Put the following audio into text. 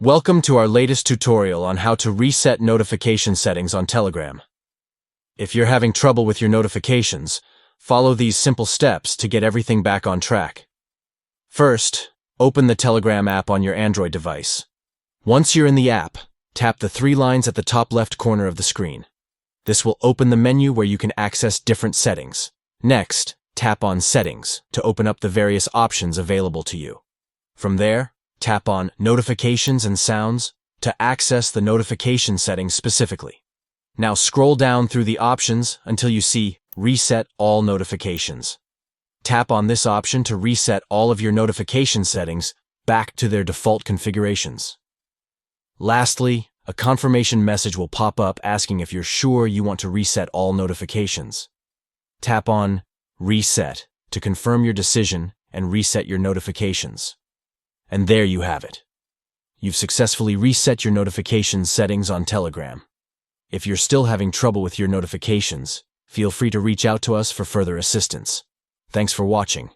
Welcome to our latest tutorial on how to reset notification settings on Telegram. If you're having trouble with your notifications, follow these simple steps to get everything back on track. First, open the Telegram app on your Android device. Once you're in the app, tap the three lines at the top left corner of the screen. This will open the menu where you can access different settings. Next, tap on Settings to open up the various options available to you. From there, tap on Notifications and Sounds to access the notification settings specifically. Now scroll down through the options until you see Reset All Notifications. Tap on this option to reset all of your notification settings back to their default configurations. Lastly, a confirmation message will pop up asking if you're sure you want to reset all notifications. Tap on Reset to confirm your decision and reset your notifications. And there you have it. You've successfully reset your notifications settings on Telegram. If you're still having trouble with your notifications, feel free to reach out to us for further assistance. Thanks for watching.